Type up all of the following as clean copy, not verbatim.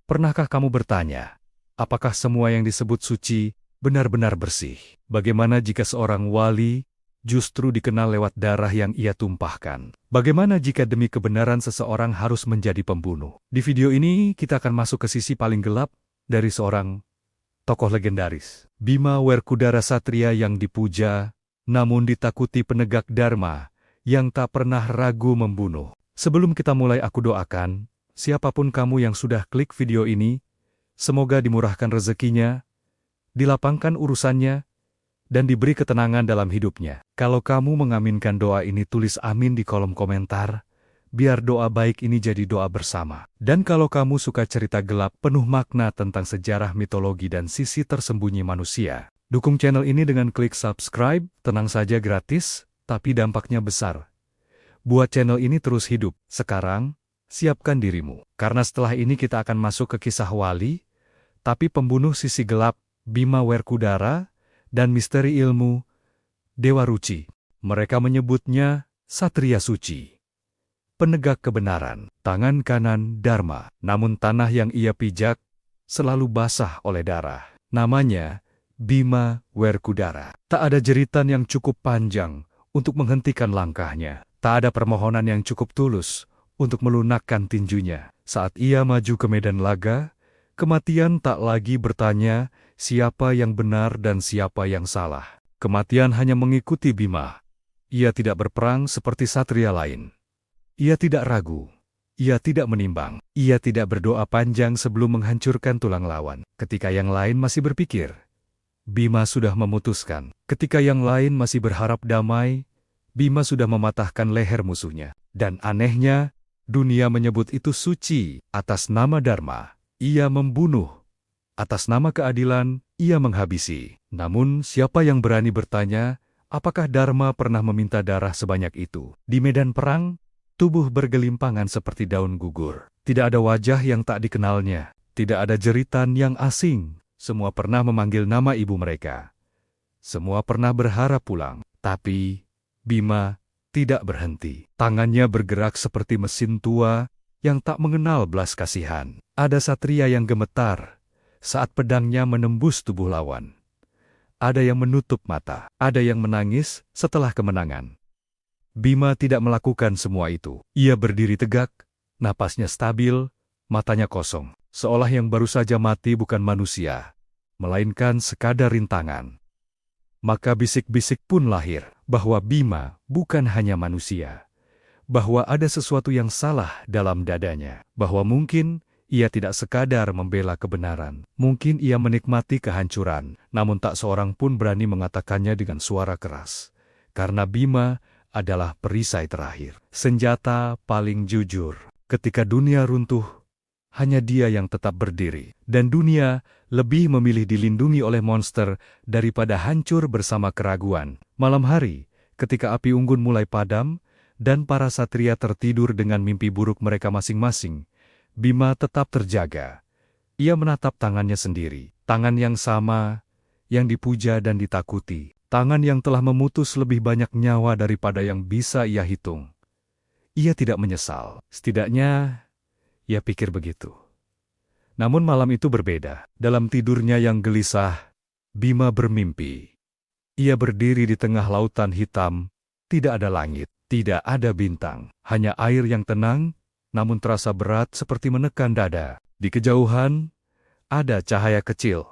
Pernahkah kamu bertanya, apakah semua yang disebut suci benar-benar bersih? Bagaimana jika seorang wali justru dikenal lewat darah yang ia tumpahkan? Bagaimana jika demi kebenaran seseorang harus menjadi pembunuh? Di video ini kita akan masuk ke sisi paling gelap dari seorang tokoh legendaris. Bima Werkudara Satria yang dipuja, namun ditakuti penegak dharma yang tak pernah ragu membunuh. Sebelum kita mulai, aku doakan siapapun kamu yang sudah klik video ini, semoga dimurahkan rezekinya, dilapangkan urusannya, dan diberi ketenangan dalam hidupnya. Kalau kamu mengaminkan doa ini, tulis amin di kolom komentar, biar doa baik ini jadi doa bersama. Dan kalau kamu suka cerita gelap penuh makna tentang sejarah mitologi dan sisi tersembunyi manusia, dukung channel ini dengan klik subscribe, tenang saja gratis, tapi dampaknya besar. Buat channel ini terus hidup. Sekarang, siapkan dirimu, karena setelah ini kita akan masuk ke kisah wali, tapi pembunuh sisi gelap, Bima Werkudara, dan misteri ilmu, Dewa Ruci. Mereka menyebutnya Satria Suci, penegak kebenaran, tangan kanan Dharma. Namun tanah yang ia pijak selalu basah oleh darah. Namanya Bima Werkudara. Tak ada jeritan yang cukup panjang untuk menghentikan langkahnya. Tak ada permohonan yang cukup tulus untuk melunakkan tinjunya. Saat ia maju ke medan laga, kematian tak lagi bertanya siapa yang benar dan siapa yang salah. Kematian hanya mengikuti Bima. Ia tidak berperang seperti satria lain. Ia tidak ragu. Ia tidak menimbang. Ia tidak berdoa panjang sebelum menghancurkan tulang lawan. Ketika yang lain masih berpikir, Bima sudah memutuskan. Ketika yang lain masih berharap damai, Bima sudah mematahkan leher musuhnya. Dan anehnya, dunia menyebut itu suci. Atas nama Dharma, ia membunuh. Atas nama keadilan, ia menghabisi. Namun, siapa yang berani bertanya, apakah Dharma pernah meminta darah sebanyak itu? Di medan perang, tubuh bergelimpangan seperti daun gugur. Tidak ada wajah yang tak dikenalnya. Tidak ada jeritan yang asing. Semua pernah memanggil nama ibu mereka. Semua pernah berharap pulang. Tapi Bima tidak berhenti. Tangannya bergerak seperti mesin tua yang tak mengenal belas kasihan. Ada satria yang gemetar saat pedangnya menembus tubuh lawan. Ada yang menutup mata. Ada yang menangis setelah kemenangan. Bima tidak melakukan semua itu. Ia berdiri tegak, napasnya stabil, matanya kosong. Seolah yang baru saja mati bukan manusia, melainkan sekadar rintangan. Maka bisik-bisik pun lahir, bahwa Bima bukan hanya manusia. Bahwa ada sesuatu yang salah dalam dadanya. Bahwa mungkin ia tidak sekadar membela kebenaran. Mungkin ia menikmati kehancuran, namun tak seorang pun berani mengatakannya dengan suara keras. Karena Bima adalah perisai terakhir. Senjata paling jujur. Ketika dunia runtuh, hanya dia yang tetap berdiri. Dan dunia lebih memilih dilindungi oleh monster daripada hancur bersama keraguan. Malam hari, ketika api unggun mulai padam, dan para satria tertidur dengan mimpi buruk mereka masing-masing, Bima tetap terjaga. Ia menatap tangannya sendiri. Tangan yang sama, yang dipuja dan ditakuti. Tangan yang telah memutus lebih banyak nyawa daripada yang bisa ia hitung. Ia tidak menyesal. Setidaknya, ia pikir begitu. Namun malam itu berbeda. Dalam tidurnya yang gelisah, Bima bermimpi. Ia berdiri di tengah lautan hitam, tidak ada langit, tidak ada bintang. Hanya air yang tenang, namun terasa berat seperti menekan dada. Di kejauhan, ada cahaya kecil.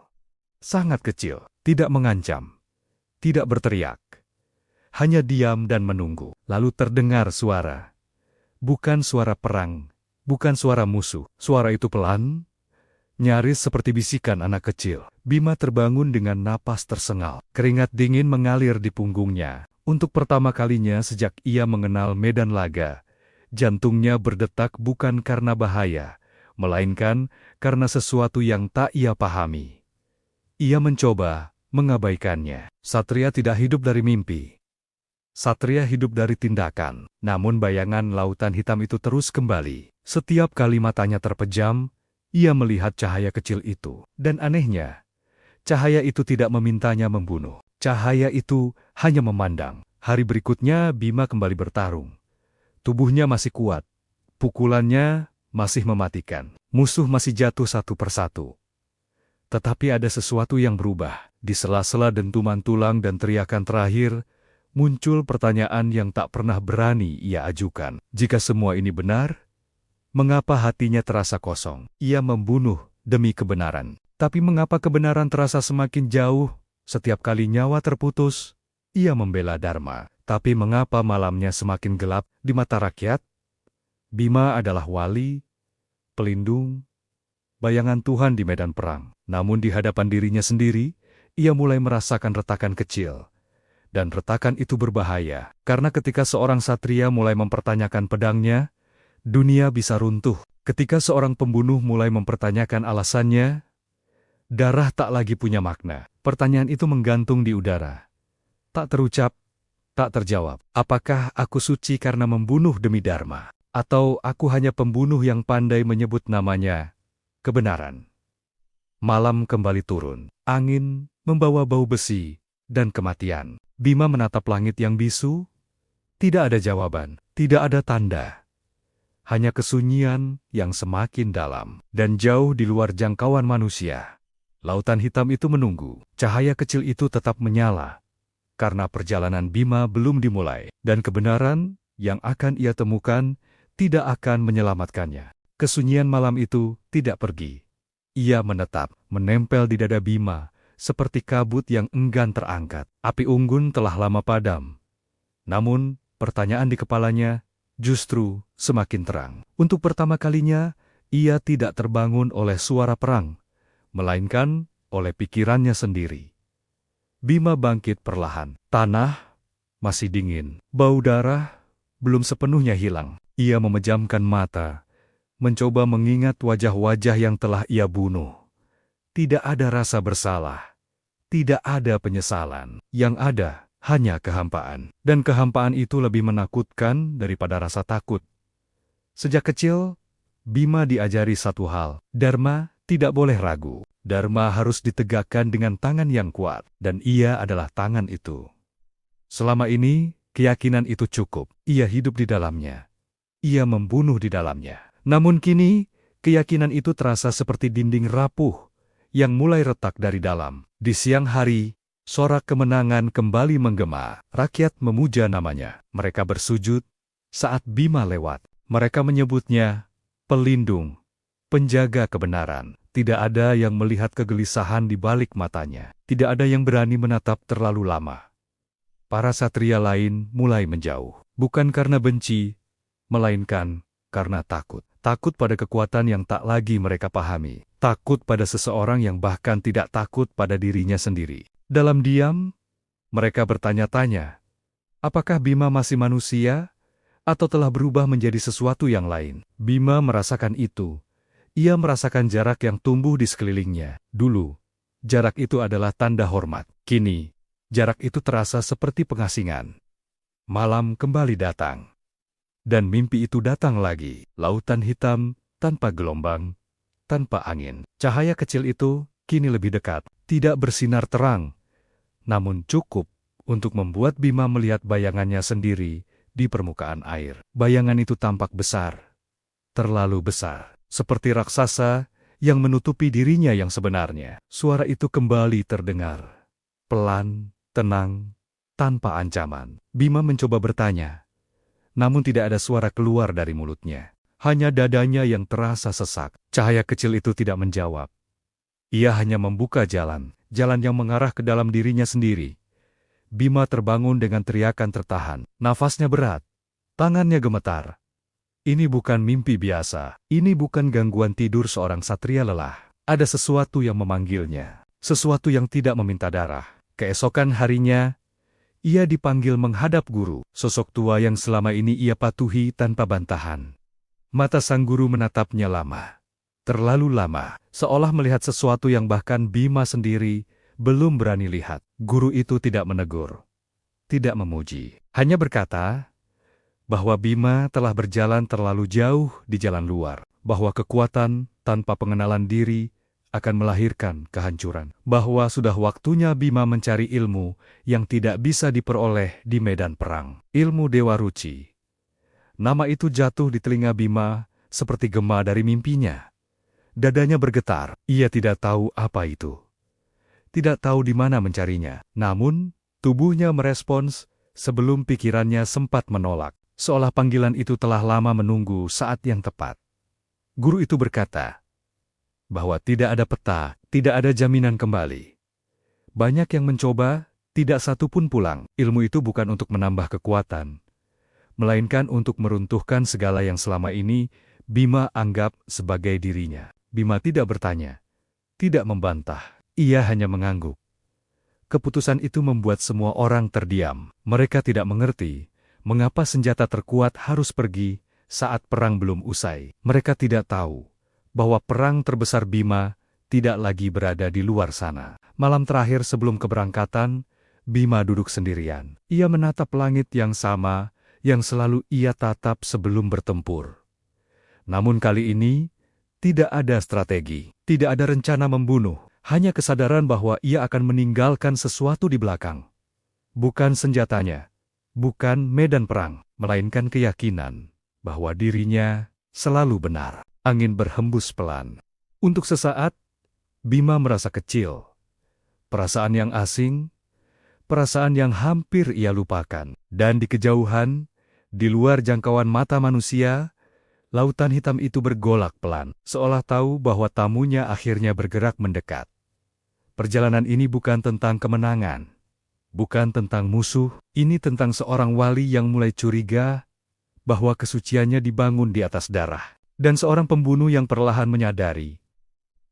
Sangat kecil, tidak mengancam, tidak berteriak. Hanya diam dan menunggu. Lalu terdengar suara. Bukan suara perang. Bukan suara musuh. Suara itu pelan, nyaris seperti bisikan anak kecil. Bima terbangun dengan napas tersengal. Keringat dingin mengalir di punggungnya. Untuk pertama kalinya sejak ia mengenal medan laga, jantungnya berdetak bukan karena bahaya, melainkan karena sesuatu yang tak ia pahami. Ia mencoba mengabaikannya. Satria tidak hidup dari mimpi. Satria hidup dari tindakan. Namun bayangan lautan hitam itu terus kembali. Setiap kali matanya terpejam, ia melihat cahaya kecil itu. Dan anehnya, cahaya itu tidak memintanya membunuh. Cahaya itu hanya memandang. Hari berikutnya Bima kembali bertarung. Tubuhnya masih kuat. Pukulannya masih mematikan. Musuh masih jatuh satu persatu. Tetapi ada sesuatu yang berubah. Di sela-sela dentuman tulang dan teriakan terakhir, muncul pertanyaan yang tak pernah berani ia ajukan. Jika semua ini benar, mengapa hatinya terasa kosong? Ia membunuh demi kebenaran. Tapi mengapa kebenaran terasa semakin jauh setiap kali nyawa terputus? Ia membela Dharma. Tapi mengapa malamnya semakin gelap di mata rakyat? Bima adalah wali, pelindung, bayangan Tuhan di medan perang. Namun di hadapan dirinya sendiri, ia mulai merasakan retakan kecil. Dan retakan itu berbahaya, karena ketika seorang satria mulai mempertanyakan pedangnya, dunia bisa runtuh. Ketika seorang pembunuh mulai mempertanyakan alasannya, darah tak lagi punya makna. Pertanyaan itu menggantung di udara. Tak terucap, tak terjawab. Apakah aku suci karena membunuh demi Dharma? Atau aku hanya pembunuh yang pandai menyebut namanya kebenaran? Malam kembali turun. Angin membawa bau besi dan kematian. Bima menatap langit yang bisu. Tidak ada jawaban, tidak ada tanda. Hanya kesunyian yang semakin dalam dan jauh di luar jangkauan manusia. Lautan hitam itu menunggu. Cahaya kecil itu tetap menyala. Karena perjalanan Bima belum dimulai, dan kebenaran yang akan ia temukan tidak akan menyelamatkannya. Kesunyian malam itu tidak pergi. Ia menetap, menempel di dada Bima, seperti kabut yang enggan terangkat. Api unggun telah lama padam. Namun, pertanyaan di kepalanya justru semakin terang. Untuk pertama kalinya, ia tidak terbangun oleh suara perang, melainkan oleh pikirannya sendiri. Bima bangkit perlahan. Tanah masih dingin. Bau darah belum sepenuhnya hilang. Ia memejamkan mata, mencoba mengingat wajah-wajah yang telah ia bunuh. Tidak ada rasa bersalah. Tidak ada penyesalan. Yang ada hanya kehampaan. Dan kehampaan itu lebih menakutkan daripada rasa takut. Sejak kecil, Bima diajari satu hal. Dharma tidak boleh ragu. Dharma harus ditegakkan dengan tangan yang kuat, dan ia adalah tangan itu. Selama ini, keyakinan itu cukup. Ia hidup di dalamnya. Ia membunuh di dalamnya. Namun kini, keyakinan itu terasa seperti dinding rapuh yang mulai retak dari dalam. Di siang hari, sorak kemenangan kembali menggema. Rakyat memuja namanya. Mereka bersujud saat Bima lewat. Mereka menyebutnya pelindung, penjaga kebenaran. Tidak ada yang melihat kegelisahan di balik matanya. Tidak ada yang berani menatap terlalu lama. Para satria lain mulai menjauh. Bukan karena benci, melainkan karena takut. Takut pada kekuatan yang tak lagi mereka pahami. Takut pada seseorang yang bahkan tidak takut pada dirinya sendiri. Dalam diam, mereka bertanya-tanya, apakah Bima masih manusia, atau telah berubah menjadi sesuatu yang lain? Bima merasakan itu. Ia merasakan jarak yang tumbuh di sekelilingnya. Dulu, jarak itu adalah tanda hormat. Kini, jarak itu terasa seperti pengasingan. Malam kembali datang. Dan mimpi itu datang lagi. Lautan hitam, tanpa gelombang, tanpa angin. Cahaya kecil itu kini lebih dekat. Tidak bersinar terang, namun cukup untuk membuat Bima melihat bayangannya sendiri di permukaan air. Bayangan itu tampak besar. Terlalu besar. Seperti raksasa yang menutupi dirinya yang sebenarnya. Suara itu kembali terdengar. Pelan, tenang, tanpa ancaman. Bima mencoba bertanya. Namun tidak ada suara keluar dari mulutnya. Hanya dadanya yang terasa sesak. Cahaya kecil itu tidak menjawab. Ia hanya membuka jalan. Jalan yang mengarah ke dalam dirinya sendiri. Bima terbangun dengan teriakan tertahan. Nafasnya berat. Tangannya gemetar. Ini bukan mimpi biasa. Ini bukan gangguan tidur seorang satria lelah. Ada sesuatu yang memanggilnya. Sesuatu yang tidak meminta darah. Keesokan harinya, ia dipanggil menghadap guru. Sosok tua yang selama ini ia patuhi tanpa bantahan. Mata sang guru menatapnya lama. Terlalu lama. Seolah melihat sesuatu yang bahkan Bima sendiri belum berani lihat. Guru itu tidak menegur. Tidak memuji. Hanya berkata bahwa Bima telah berjalan terlalu jauh di jalan luar, bahwa kekuatan tanpa pengenalan diri akan melahirkan kehancuran, bahwa sudah waktunya Bima mencari ilmu yang tidak bisa diperoleh di medan perang. Ilmu Dewa Ruci. Nama itu jatuh di telinga Bima seperti gema dari mimpinya. Dadanya bergetar, ia tidak tahu apa itu. Tidak tahu di mana mencarinya. Namun, tubuhnya merespons sebelum pikirannya sempat menolak. Seolah panggilan itu telah lama menunggu saat yang tepat. Guru itu berkata bahwa tidak ada peta, tidak ada jaminan kembali. Banyak yang mencoba, tidak satu pun pulang. Ilmu itu bukan untuk menambah kekuatan, melainkan untuk meruntuhkan segala yang selama ini Bima anggap sebagai dirinya. Bima tidak bertanya, tidak membantah, ia hanya mengangguk. Keputusan itu membuat semua orang terdiam. Mereka tidak mengerti mengapa senjata terkuat harus pergi saat perang belum usai. Mereka tidak tahu bahwa perang terbesar Bima tidak lagi berada di luar sana. Malam terakhir sebelum keberangkatan, Bima duduk sendirian. Ia menatap langit yang sama yang selalu ia tatap sebelum bertempur. Namun kali ini, tidak ada strategi, tidak ada rencana membunuh, hanya kesadaran bahwa ia akan meninggalkan sesuatu di belakang. Bukan senjatanya, bukan medan perang, melainkan keyakinan bahwa dirinya selalu benar. Angin berhembus pelan. Untuk sesaat, Bima merasa kecil. Perasaan yang asing, perasaan yang hampir ia lupakan. Dan di kejauhan, di luar jangkauan mata manusia, lautan hitam itu bergolak pelan, seolah tahu bahwa tamunya akhirnya bergerak mendekat. Perjalanan ini bukan tentang kemenangan, bukan tentang musuh, ini tentang seorang wali yang mulai curiga bahwa kesuciannya dibangun di atas darah, dan seorang pembunuh yang perlahan menyadari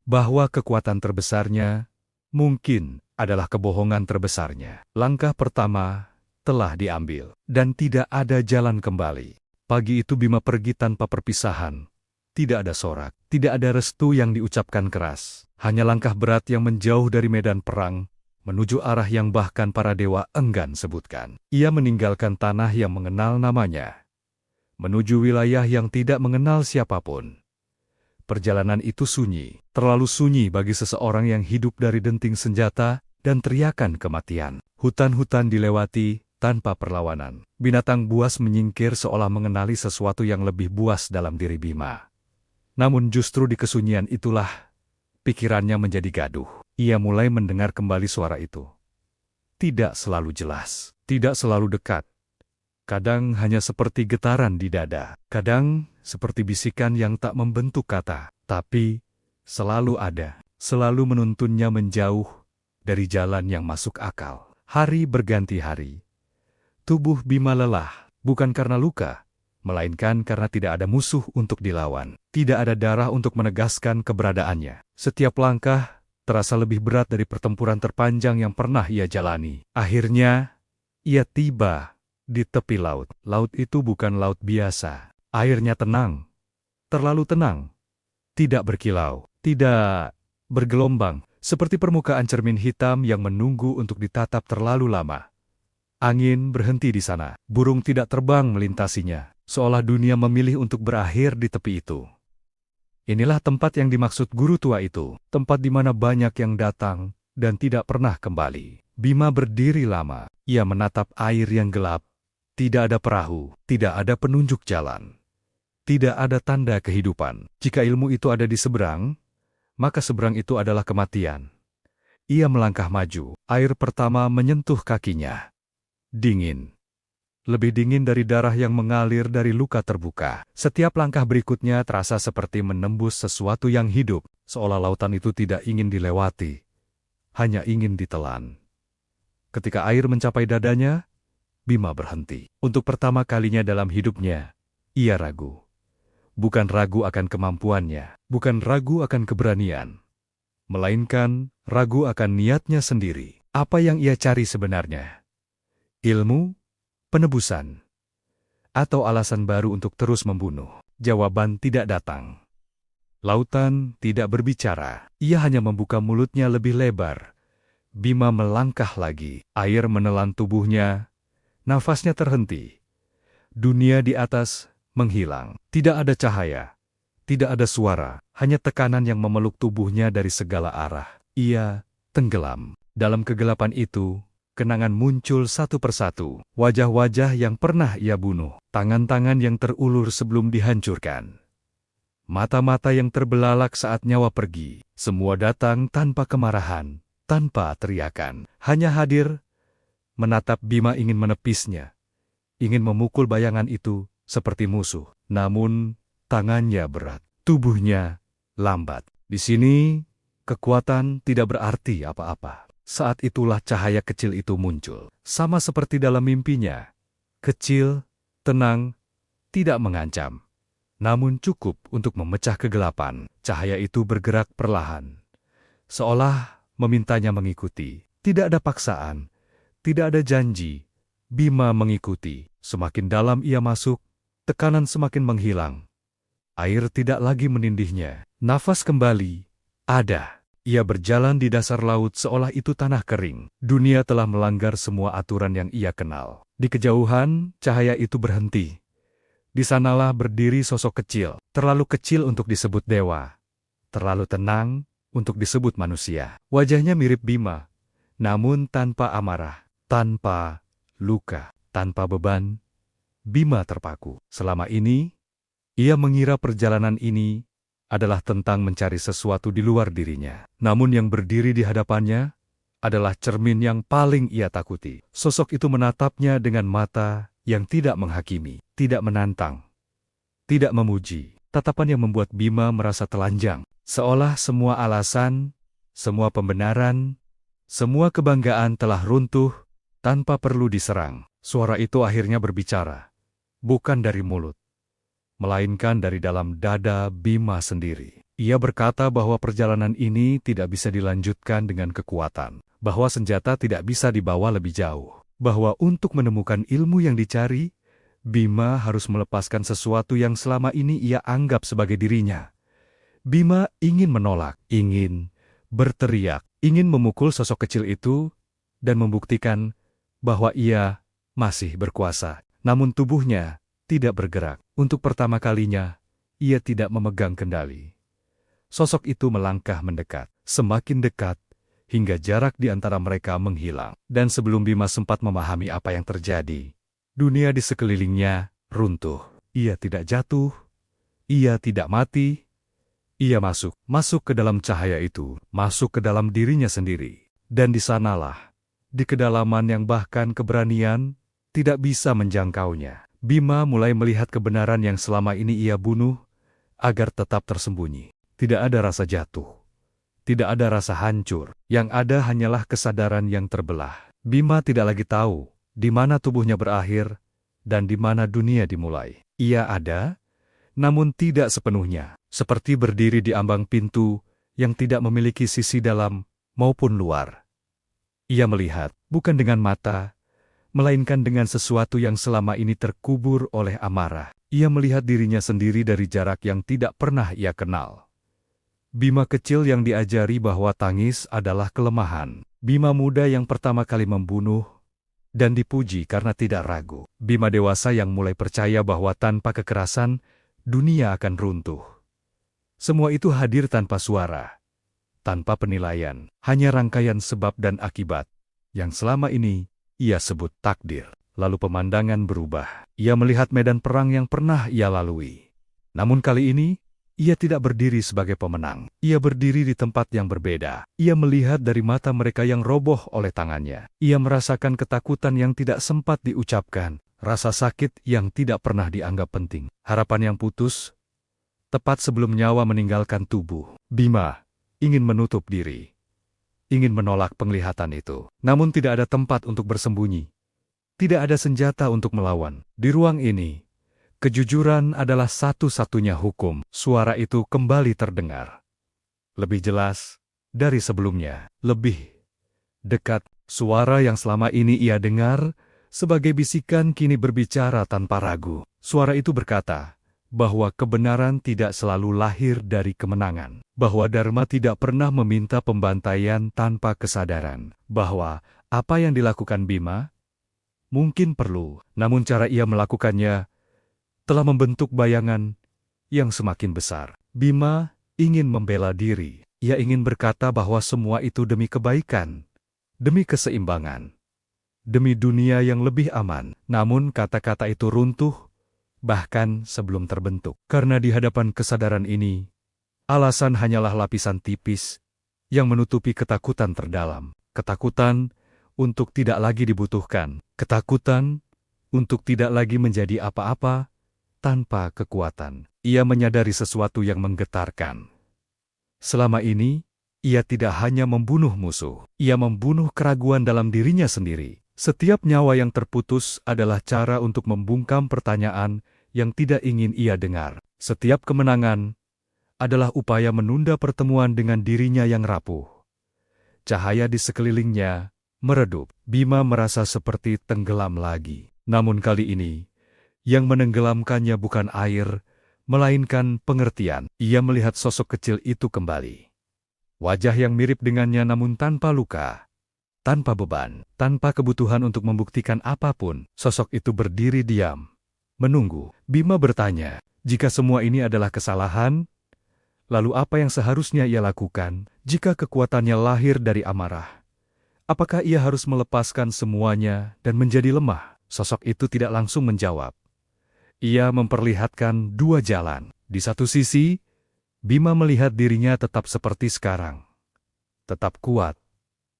bahwa kekuatan terbesarnya mungkin adalah kebohongan terbesarnya. Langkah pertama telah diambil, dan tidak ada jalan kembali. Pagi itu Bima pergi tanpa perpisahan. Tidak ada sorak, tidak ada restu yang diucapkan keras. Hanya langkah berat yang menjauh dari medan perang, menuju arah yang bahkan para dewa enggan sebutkan. Ia meninggalkan tanah yang mengenal namanya, menuju wilayah yang tidak mengenal siapapun. Perjalanan itu sunyi, terlalu sunyi bagi seseorang yang hidup dari denting senjata dan teriakan kematian. Hutan-hutan dilewati tanpa perlawanan. Binatang buas menyingkir seolah mengenali sesuatu yang lebih buas dalam diri Bima. Namun justru di kesunyian itulah pikirannya menjadi gaduh. Ia mulai mendengar kembali suara itu. Tidak selalu jelas, tidak selalu dekat. Kadang hanya seperti getaran di dada, kadang seperti bisikan yang tak membentuk kata, tapi selalu ada, selalu menuntunnya menjauh dari jalan yang masuk akal. Hari berganti hari. Tubuh Bima lelah, bukan karena luka, melainkan karena tidak ada musuh untuk dilawan. Tidak ada darah untuk menegaskan keberadaannya. Setiap langkah terasa lebih berat dari pertempuran terpanjang yang pernah ia jalani. Akhirnya, ia tiba di tepi laut. Laut itu bukan laut biasa. Airnya tenang, terlalu tenang. Tidak berkilau, tidak bergelombang, seperti permukaan cermin hitam yang menunggu untuk ditatap terlalu lama. Angin berhenti di sana, burung tidak terbang melintasinya, seolah dunia memilih untuk berakhir di tepi itu. Inilah tempat yang dimaksud guru tua itu, tempat di mana banyak yang datang dan tidak pernah kembali. Bima berdiri lama, ia menatap air yang gelap. Tidak ada perahu, tidak ada penunjuk jalan. Tidak ada tanda kehidupan. Jika ilmu itu ada di seberang, maka seberang itu adalah kematian. Ia melangkah maju, air pertama menyentuh kakinya. Dingin. Lebih dingin dari darah yang mengalir dari luka terbuka. Setiap langkah berikutnya terasa seperti menembus sesuatu yang hidup, seolah lautan itu tidak ingin dilewati, hanya ingin ditelan. Ketika air mencapai dadanya, Bima berhenti. Untuk pertama kalinya dalam hidupnya, ia ragu. Bukan ragu akan kemampuannya, bukan ragu akan keberanian, melainkan ragu akan niatnya sendiri. Apa yang ia cari sebenarnya? Ilmu, penebusan, atau alasan baru untuk terus membunuh? Jawaban tidak datang. Lautan tidak berbicara, ia hanya membuka mulutnya lebih lebar. Bima melangkah lagi, air menelan tubuhnya, nafasnya terhenti. Dunia di atas menghilang, tidak ada cahaya, tidak ada suara, hanya tekanan yang memeluk tubuhnya dari segala arah. Ia tenggelam. Dalam kegelapan itu, kenangan muncul satu persatu, wajah-wajah yang pernah ia bunuh, tangan-tangan yang terulur sebelum dihancurkan. Mata-mata yang terbelalak saat nyawa pergi. Semua datang tanpa kemarahan, tanpa teriakan. Hanya hadir, menatap Bima ingin menepisnya. Ingin memukul bayangan itu seperti musuh. Namun, tangannya berat. Tubuhnya lambat. Di sini, kekuatan tidak berarti apa-apa. Saat itulah cahaya kecil itu muncul. Sama seperti dalam mimpinya. Kecil, tenang, tidak mengancam. Namun cukup untuk memecah kegelapan. Cahaya itu bergerak perlahan. Seolah memintanya mengikuti. Tidak ada paksaan. Tidak ada janji. Bima mengikuti. Semakin dalam ia masuk, tekanan semakin menghilang. Air tidak lagi menindihnya. Nafas kembali. Ada. Ia berjalan di dasar laut seolah itu tanah kering. Dunia telah melanggar semua aturan yang ia kenal. Di kejauhan, cahaya itu berhenti. Di sanalah berdiri sosok kecil. Terlalu kecil untuk disebut dewa. Terlalu tenang untuk disebut manusia. Wajahnya mirip Bima, namun tanpa amarah, tanpa luka, tanpa beban. Bima terpaku. Selama ini, ia mengira perjalanan ini adalah tentang mencari sesuatu di luar dirinya. Namun yang berdiri di hadapannya adalah cermin yang paling ia takuti. Sosok itu menatapnya dengan mata yang tidak menghakimi, tidak menantang, tidak memuji. Tatapan yang membuat Bima merasa telanjang. Seolah semua alasan, semua pembenaran, semua kebanggaan telah runtuh tanpa perlu diserang. Suara itu akhirnya berbicara, bukan dari mulut, melainkan dari dalam dada Bima sendiri. Ia berkata bahwa perjalanan ini tidak bisa dilanjutkan dengan kekuatan, bahwa senjata tidak bisa dibawa lebih jauh, bahwa untuk menemukan ilmu yang dicari, Bima harus melepaskan sesuatu yang selama ini ia anggap sebagai dirinya. Bima ingin menolak, ingin berteriak, ingin memukul sosok kecil itu, dan membuktikan bahwa ia masih berkuasa. Namun tubuhnya tidak bergerak. Untuk pertama kalinya, ia tidak memegang kendali. Sosok itu melangkah mendekat, semakin dekat, hingga jarak di antara mereka menghilang. Dan sebelum Bima sempat memahami apa yang terjadi, dunia di sekelilingnya runtuh. Ia tidak jatuh, ia tidak mati, ia masuk ke dalam cahaya itu, masuk ke dalam dirinya sendiri. Dan di sanalah, di kedalaman yang bahkan keberanian tidak bisa menjangkaunya, Bima mulai melihat kebenaran yang selama ini ia bunuh agar tetap tersembunyi. Tidak ada rasa jatuh, tidak ada rasa hancur, yang ada hanyalah kesadaran yang terbelah. Bima tidak lagi tahu di mana tubuhnya berakhir dan di mana dunia dimulai. Ia ada, namun tidak sepenuhnya, seperti berdiri di ambang pintu yang tidak memiliki sisi dalam maupun luar. Ia melihat, bukan dengan mata, melainkan dengan sesuatu yang selama ini terkubur oleh amarah. Ia melihat dirinya sendiri dari jarak yang tidak pernah ia kenal. Bima kecil yang diajari bahwa tangis adalah kelemahan. Bima muda yang pertama kali membunuh dan dipuji karena tidak ragu. Bima dewasa yang mulai percaya bahwa tanpa kekerasan, dunia akan runtuh. Semua itu hadir tanpa suara, tanpa penilaian, hanya rangkaian sebab dan akibat, yang selama ini ia sebut takdir. Lalu pemandangan berubah. Ia melihat medan perang yang pernah ia lalui. Namun kali ini, ia tidak berdiri sebagai pemenang. Ia berdiri di tempat yang berbeda. Ia melihat dari mata mereka yang roboh oleh tangannya. Ia merasakan ketakutan yang tidak sempat diucapkan. Rasa sakit yang tidak pernah dianggap penting. Harapan yang putus, tepat sebelum nyawa meninggalkan tubuh. Bima ingin menutup diri. Ingin menolak penglihatan itu. Namun tidak ada tempat untuk bersembunyi. Tidak ada senjata untuk melawan. Di ruang ini, kejujuran adalah satu-satunya hukum. Suara itu kembali terdengar. Lebih jelas dari sebelumnya. Lebih dekat. Suara yang selama ini ia dengar sebagai bisikan kini berbicara tanpa ragu. Suara itu berkata bahwa kebenaran tidak selalu lahir dari kemenangan. Bahwa Dharma tidak pernah meminta pembantaian tanpa kesadaran. Bahwa apa yang dilakukan Bima mungkin perlu, namun cara ia melakukannya telah membentuk bayangan yang semakin besar. Bima ingin membela diri. Ia ingin berkata bahwa semua itu demi kebaikan, demi keseimbangan, demi dunia yang lebih aman. Namun kata-kata itu runtuh bahkan sebelum terbentuk. Karena di hadapan kesadaran ini, alasan hanyalah lapisan tipis yang menutupi ketakutan terdalam. Ketakutan untuk tidak lagi dibutuhkan. Ketakutan untuk tidak lagi menjadi apa-apa tanpa kekuatan. Ia menyadari sesuatu yang menggetarkan. Selama ini, ia tidak hanya membunuh musuh, ia membunuh keraguan dalam dirinya sendiri. Setiap nyawa yang terputus adalah cara untuk membungkam pertanyaan yang tidak ingin ia dengar. Setiap kemenangan adalah upaya menunda pertemuan dengan dirinya yang rapuh. Cahaya di sekelilingnya meredup. Bima merasa seperti tenggelam lagi. Namun kali ini, yang menenggelamkannya bukan air, melainkan pengertian. Ia melihat sosok kecil itu kembali. Wajah yang mirip dengannya namun tanpa luka, tanpa beban, tanpa kebutuhan untuk membuktikan apapun. Sosok itu berdiri diam, menunggu. Bima bertanya, jika semua ini adalah kesalahan, lalu apa yang seharusnya ia lakukan? Jika kekuatannya lahir dari amarah, apakah ia harus melepaskan semuanya dan menjadi lemah? Sosok itu tidak langsung menjawab. Ia memperlihatkan dua jalan. Di satu sisi, Bima melihat dirinya tetap seperti sekarang. Tetap kuat,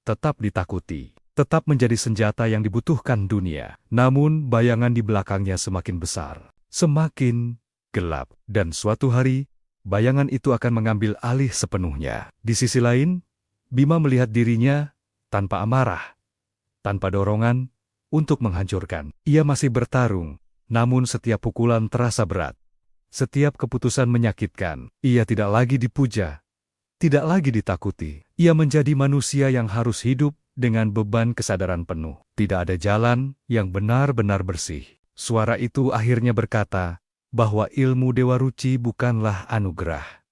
tetap ditakuti, tetap menjadi senjata yang dibutuhkan dunia. Namun bayangan di belakangnya semakin besar, semakin gelap. Dan suatu hari, bayangan itu akan mengambil alih sepenuhnya. Di sisi lain, Bima melihat dirinya tanpa amarah, tanpa dorongan untuk menghancurkan. Ia masih bertarung, namun setiap pukulan terasa berat. Setiap keputusan menyakitkan. Ia tidak lagi dipuja, tidak lagi ditakuti. Ia menjadi manusia yang harus hidup dengan beban kesadaran penuh. Tidak ada jalan yang benar-benar bersih. Suara itu akhirnya berkata bahwa ilmu Dewa Ruci bukanlah anugerah.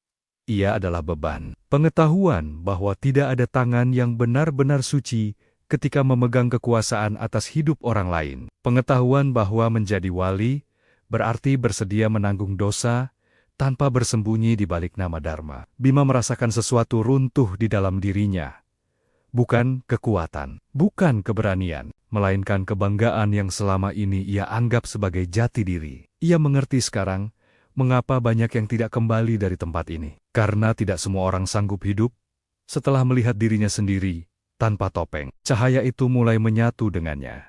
Ia adalah beban. Pengetahuan bahwa tidak ada tangan yang benar-benar suci ketika memegang kekuasaan atas hidup orang lain. Pengetahuan bahwa menjadi wali berarti bersedia menanggung dosa tanpa bersembunyi di balik nama Dharma. Bima merasakan sesuatu runtuh di dalam dirinya. Bukan kekuatan, bukan keberanian, melainkan kebanggaan yang selama ini ia anggap sebagai jati diri. Ia mengerti sekarang mengapa banyak yang tidak kembali dari tempat ini. Karena tidak semua orang sanggup hidup setelah melihat dirinya sendiri tanpa topeng. Cahaya itu mulai menyatu dengannya.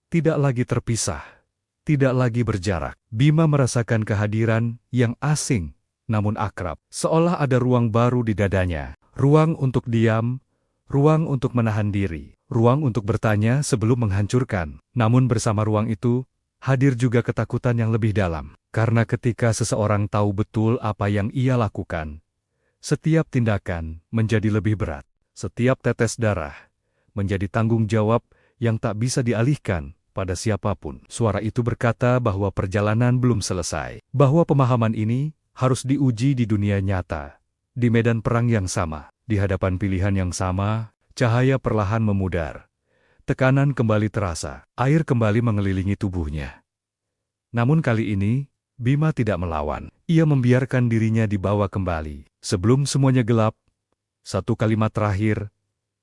Tidak lagi terpisah, tidak lagi berjarak. Bima merasakan kehadiran yang asing, namun akrab. Seolah ada ruang baru di dadanya. Ruang untuk diam, ruang untuk menahan diri, ruang untuk bertanya sebelum menghancurkan. Namun bersama ruang itu, hadir juga ketakutan yang lebih dalam. Karena ketika seseorang tahu betul apa yang ia lakukan, setiap tindakan menjadi lebih berat. Setiap tetes darah menjadi tanggung jawab yang tak bisa dialihkan pada siapapun. Suara itu berkata bahwa perjalanan belum selesai, bahwa pemahaman ini harus diuji di dunia nyata, di medan perang yang sama, di hadapan pilihan yang sama. Cahaya perlahan memudar. Tekanan kembali terasa, air kembali mengelilingi tubuhnya. Namun kali ini, Bima tidak melawan. Ia membiarkan dirinya dibawa kembali. Sebelum semuanya gelap, satu kalimat terakhir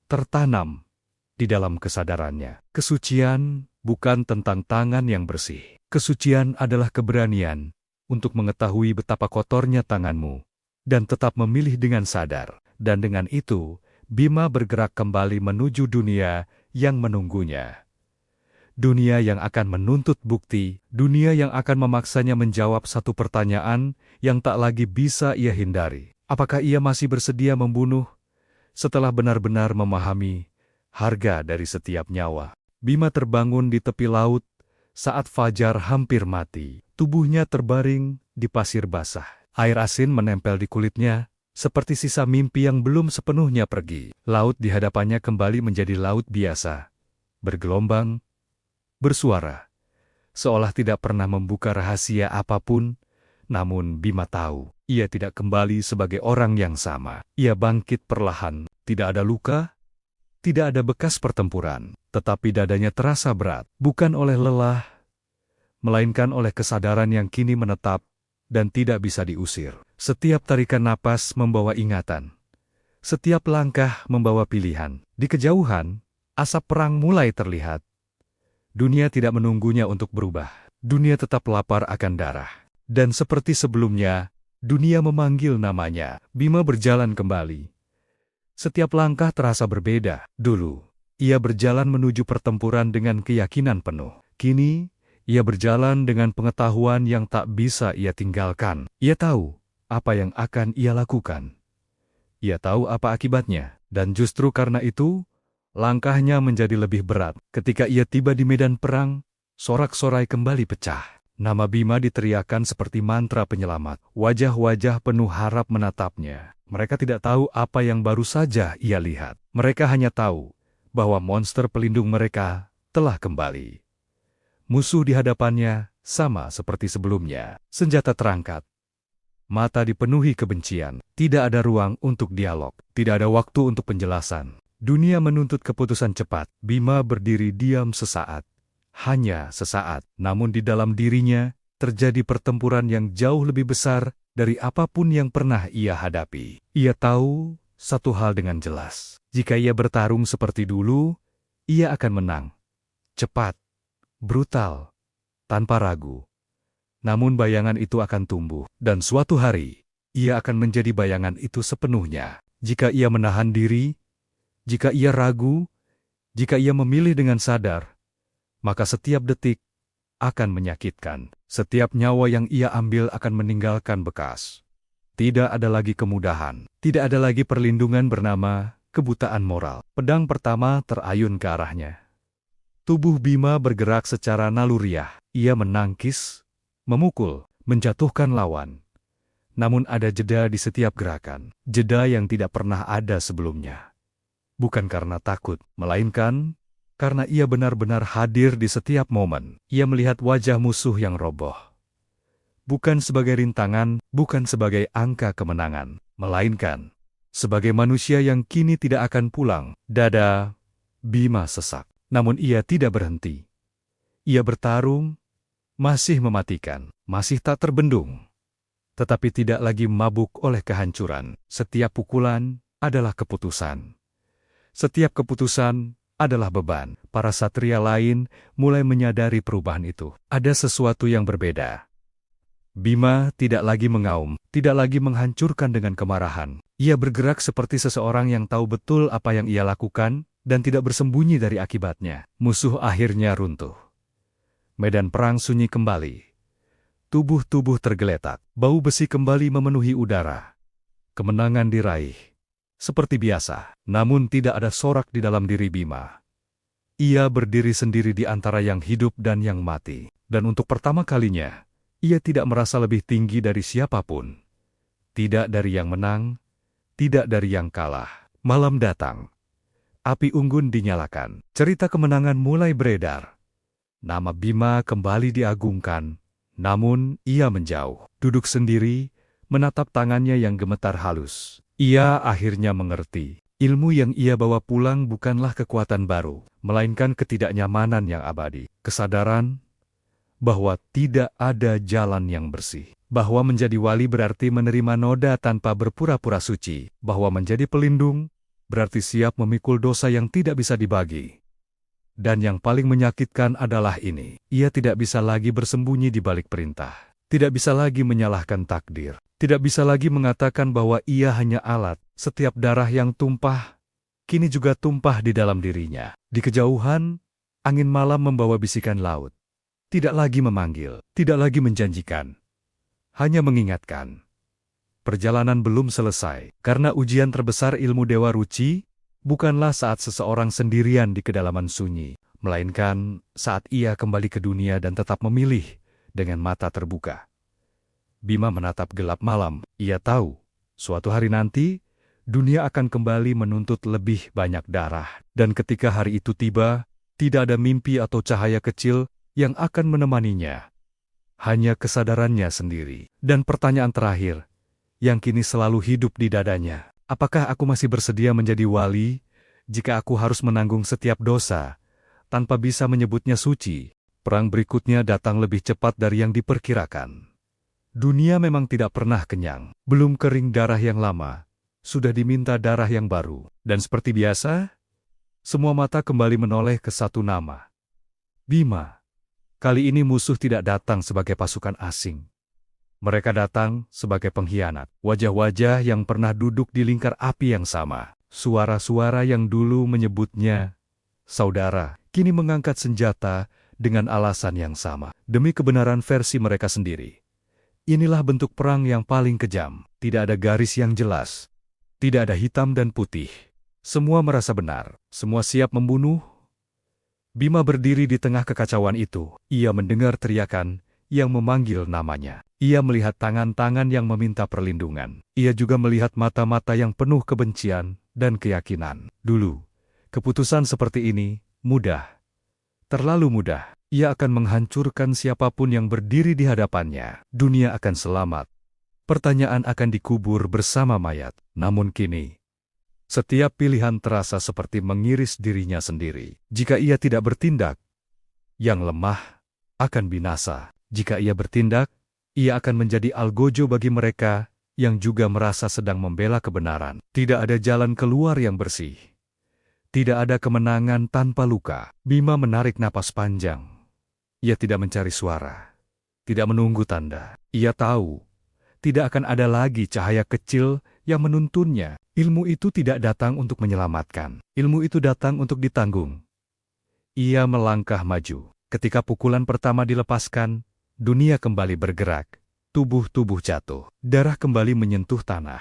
tertanam di dalam kesadarannya. Kesucian bukan tentang tangan yang bersih. Kesucian adalah keberanian untuk mengetahui betapa kotornya tanganmu dan tetap memilih dengan sadar. Dan dengan itu, Bima bergerak kembali menuju dunia yang menunggunya. Dunia yang akan menuntut bukti, dunia yang akan memaksanya menjawab satu pertanyaan yang tak lagi bisa ia hindari. Apakah ia masih bersedia membunuh setelah benar-benar memahami harga dari setiap nyawa? Bima terbangun di tepi laut saat fajar hampir mati. Tubuhnya terbaring di pasir basah. Air asin menempel di kulitnya, seperti sisa mimpi yang belum sepenuhnya pergi. Laut di hadapannya kembali menjadi laut biasa, bergelombang, bersuara, seolah tidak pernah membuka rahasia apapun. Namun Bima tahu, ia tidak kembali sebagai orang yang sama. Ia bangkit perlahan, tidak ada luka, tidak ada bekas pertempuran, tetapi dadanya terasa berat, bukan oleh lelah, melainkan oleh kesadaran yang kini menetap dan tidak bisa diusir. Setiap tarikan napas membawa ingatan. Setiap langkah membawa pilihan. Di kejauhan, asap perang mulai terlihat. Dunia tidak menunggunya untuk berubah. dunia tetap lapar akan darah. Dan seperti sebelumnya, dunia memanggil namanya. Bima berjalan kembali. Setiap langkah terasa berbeda. Dulu, ia berjalan menuju pertempuran dengan keyakinan penuh. Kini, ia berjalan dengan pengetahuan yang tak bisa ia tinggalkan. Ia tahu apa yang akan ia lakukan. Ia tahu apa akibatnya. Dan justru karena itu, langkahnya menjadi lebih berat. Ketika ia tiba di medan perang, sorak-sorai kembali pecah. Nama Bima diteriakkan seperti mantra penyelamat. Wajah-wajah penuh harap menatapnya. Mereka tidak tahu apa yang baru saja ia lihat. Mereka hanya tahu bahwa monster pelindung mereka telah kembali. Musuh di hadapannya sama seperti sebelumnya. Senjata terangkat. Mata dipenuhi kebencian. Tidak ada ruang untuk dialog. Tidak ada waktu untuk penjelasan. Dunia menuntut keputusan cepat. Bima berdiri diam sesaat. Hanya sesaat, namun di dalam dirinya terjadi pertempuran yang jauh lebih besar dari apapun yang pernah ia hadapi. Ia tahu satu hal dengan jelas. Jika ia bertarung seperti dulu, ia akan menang. Cepat, brutal, tanpa ragu. Namun bayangan itu akan tumbuh, dan suatu hari, ia akan menjadi bayangan itu sepenuhnya. Jika ia menahan diri, jika ia ragu, jika ia memilih dengan sadar, maka setiap detik akan menyakitkan. Setiap nyawa yang ia ambil akan meninggalkan bekas. Tidak ada lagi kemudahan. Tidak ada lagi perlindungan bernama kebutaan moral. Pedang pertama terayun ke arahnya. Tubuh Bima bergerak secara naluriah. Ia menangkis, memukul, menjatuhkan lawan. Namun ada jeda di setiap gerakan. Jeda yang tidak pernah ada sebelumnya. Bukan karena takut, melainkan karena ia benar-benar hadir di setiap momen. Ia melihat wajah musuh yang roboh. Bukan sebagai rintangan, bukan sebagai angka kemenangan, melainkan sebagai manusia yang kini tidak akan pulang. Dada Bima sesak, namun ia tidak berhenti. Ia bertarung, masih mematikan, masih tak terbendung. Tetapi tidak lagi mabuk oleh kehancuran. Setiap pukulan adalah keputusan. Setiap keputusan adalah beban. Para satria lain mulai menyadari perubahan itu. Ada sesuatu yang berbeda. Bima tidak lagi mengaum, tidak lagi menghancurkan dengan kemarahan. Ia bergerak seperti seseorang yang tahu betul apa yang ia lakukan dan tidak bersembunyi dari akibatnya. Musuh akhirnya runtuh. Medan perang sunyi kembali. Tubuh-tubuh tergeletak. Bau besi kembali memenuhi udara. Kemenangan diraih. Seperti biasa, namun tidak ada sorak di dalam diri Bima. Ia berdiri sendiri di antara yang hidup dan yang mati. Dan untuk pertama kalinya, ia tidak merasa lebih tinggi dari siapapun. Tidak dari yang menang, tidak dari yang kalah. Malam datang. Api unggun dinyalakan. Cerita kemenangan mulai beredar. Nama Bima kembali diagungkan, namun ia menjauh. Duduk sendiri, menatap tangannya yang gemetar halus. Ia akhirnya mengerti, ilmu yang ia bawa pulang bukanlah kekuatan baru, melainkan ketidaknyamanan yang abadi. Kesadaran bahwa tidak ada jalan yang bersih. Bahwa menjadi wali berarti menerima noda tanpa berpura-pura suci. Bahwa menjadi pelindung berarti siap memikul dosa yang tidak bisa dibagi. Dan yang paling menyakitkan adalah ini. Ia tidak bisa lagi bersembunyi di balik perintah. Tidak bisa lagi menyalahkan takdir. Tidak bisa lagi mengatakan bahwa ia hanya alat. Setiap darah yang tumpah, kini juga tumpah di dalam dirinya. Di kejauhan, angin malam membawa bisikan laut. Tidak lagi memanggil, tidak lagi menjanjikan. Hanya mengingatkan. Perjalanan belum selesai, karena ujian terbesar ilmu Dewa Ruci bukanlah saat seseorang sendirian di kedalaman sunyi, melainkan saat ia kembali ke dunia dan tetap memilih dengan mata terbuka. Bima menatap gelap malam. Ia tahu, suatu hari nanti, dunia akan kembali menuntut lebih banyak darah. Dan ketika hari itu tiba, tidak ada mimpi atau cahaya kecil yang akan menemaninya. Hanya kesadarannya sendiri. Dan pertanyaan terakhir, yang kini selalu hidup di dadanya. Apakah aku masih bersedia menjadi wali, jika aku harus menanggung setiap dosa, tanpa bisa menyebutnya suci? Perang berikutnya datang lebih cepat dari yang diperkirakan. Dunia memang tidak pernah kenyang. Belum kering darah yang lama, sudah diminta darah yang baru. Dan seperti biasa, semua mata kembali menoleh ke satu nama. Bima. Kali ini musuh tidak datang sebagai pasukan asing. Mereka datang sebagai pengkhianat. Wajah-wajah yang pernah duduk di lingkar api yang sama. Suara-suara yang dulu menyebutnya saudara, kini mengangkat senjata dengan alasan yang sama. Demi kebenaran versi mereka sendiri. Inilah bentuk perang yang paling kejam. Tidak ada garis yang jelas. Tidak ada hitam dan putih. Semua merasa benar. Semua siap membunuh. Bima berdiri di tengah kekacauan itu. Ia mendengar teriakan yang memanggil namanya. Ia melihat tangan-tangan yang meminta perlindungan. Ia juga melihat mata-mata yang penuh kebencian dan keyakinan. Dulu, keputusan seperti ini mudah. Terlalu mudah. Ia akan menghancurkan siapapun yang berdiri di hadapannya. Dunia akan selamat. Pertanyaan akan dikubur bersama mayat. Namun kini, setiap pilihan terasa seperti mengiris dirinya sendiri. Jika ia tidak bertindak, yang lemah akan binasa. Jika ia bertindak, ia akan menjadi algojo bagi mereka yang juga merasa sedang membela kebenaran. Tidak ada jalan keluar yang bersih. Tidak ada kemenangan tanpa luka. Bima menarik napas panjang. Ia tidak mencari suara. Tidak menunggu tanda. Ia tahu, tidak akan ada lagi cahaya kecil yang menuntunnya. Ilmu itu tidak datang untuk menyelamatkan. Ilmu itu datang untuk ditanggung. Ia melangkah maju. Ketika pukulan pertama dilepaskan, dunia kembali bergerak. Tubuh-tubuh jatuh. Darah kembali menyentuh tanah.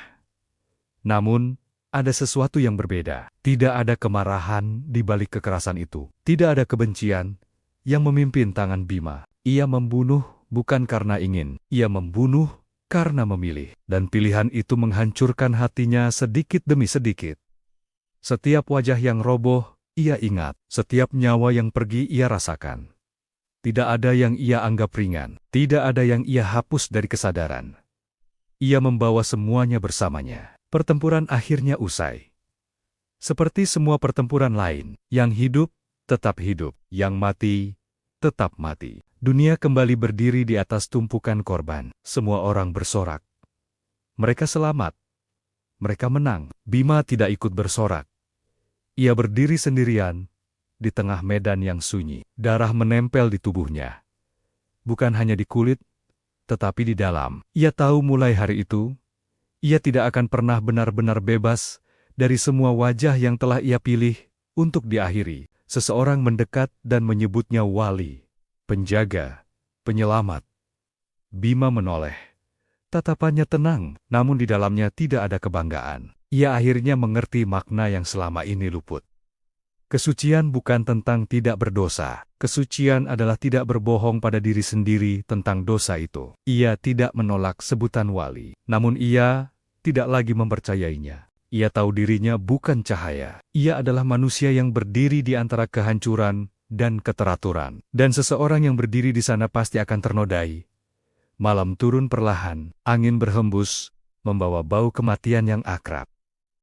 Namun, ada sesuatu yang berbeda. Tidak ada kemarahan di balik kekerasan itu. Tidak ada kebencian yang memimpin tangan Bima. Ia membunuh bukan karena ingin. Ia membunuh karena memilih. Dan pilihan itu menghancurkan hatinya sedikit demi sedikit. Setiap wajah yang roboh, ia ingat. Setiap nyawa yang pergi, ia rasakan. Tidak ada yang ia anggap ringan. Tidak ada yang ia hapus dari kesadaran. Ia membawa semuanya bersamanya. Pertempuran akhirnya usai. Seperti semua pertempuran lain, yang hidup, tetap hidup. Yang mati, tetap mati. Dunia kembali berdiri di atas tumpukan korban. Semua orang bersorak. Mereka selamat. Mereka menang. Bima tidak ikut bersorak. Ia berdiri sendirian di tengah medan yang sunyi. Darah menempel di tubuhnya. Bukan hanya di kulit, tetapi di dalam. Ia tahu mulai hari itu, ia tidak akan pernah benar-benar bebas dari semua wajah yang telah ia pilih untuk diakhiri. Seseorang mendekat dan menyebutnya wali, penjaga, penyelamat. Bima menoleh. Tatapannya tenang, namun di dalamnya tidak ada kebanggaan. Ia akhirnya mengerti makna yang selama ini luput. Kesucian bukan tentang tidak berdosa. Kesucian adalah tidak berbohong pada diri sendiri tentang dosa itu. Ia tidak menolak sebutan wali, namun ia tidak lagi mempercayainya. Ia tahu dirinya bukan cahaya. Ia adalah manusia yang berdiri di antara kehancuran dan keteraturan. Dan seseorang yang berdiri di sana pasti akan ternodai. Malam turun perlahan, angin berhembus, membawa bau kematian yang akrab.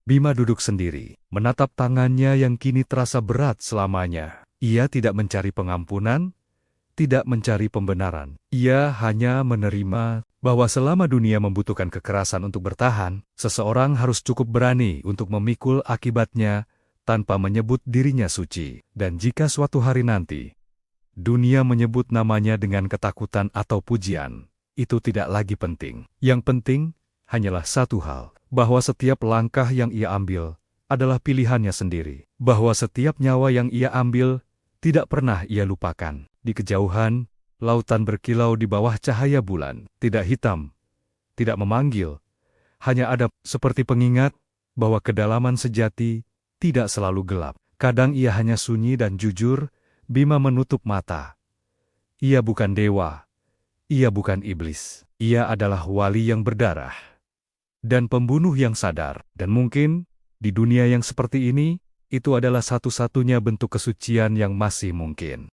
Bima duduk sendiri, menatap tangannya yang kini terasa berat selamanya. Ia tidak mencari pengampunan, tidak mencari pembenaran. Ia hanya menerima bahwa selama dunia membutuhkan kekerasan untuk bertahan, seseorang harus cukup berani untuk memikul akibatnya tanpa menyebut dirinya suci. Dan jika suatu hari nanti, dunia menyebut namanya dengan ketakutan atau pujian, itu tidak lagi penting. Yang penting hanyalah satu hal, bahwa setiap langkah yang ia ambil adalah pilihannya sendiri. Bahwa setiap nyawa yang ia ambil tidak pernah ia lupakan. Di kejauhan, lautan berkilau di bawah cahaya bulan. Tidak hitam, tidak memanggil. Hanya ada seperti pengingat bahwa kedalaman sejati tidak selalu gelap. Kadang ia hanya sunyi dan jujur. Bima menutup mata. Ia bukan dewa. Ia bukan iblis. Ia adalah wali yang berdarah. Dan pembunuh yang sadar. Dan mungkin, di dunia yang seperti ini, itu adalah satu-satunya bentuk kesucian yang masih mungkin.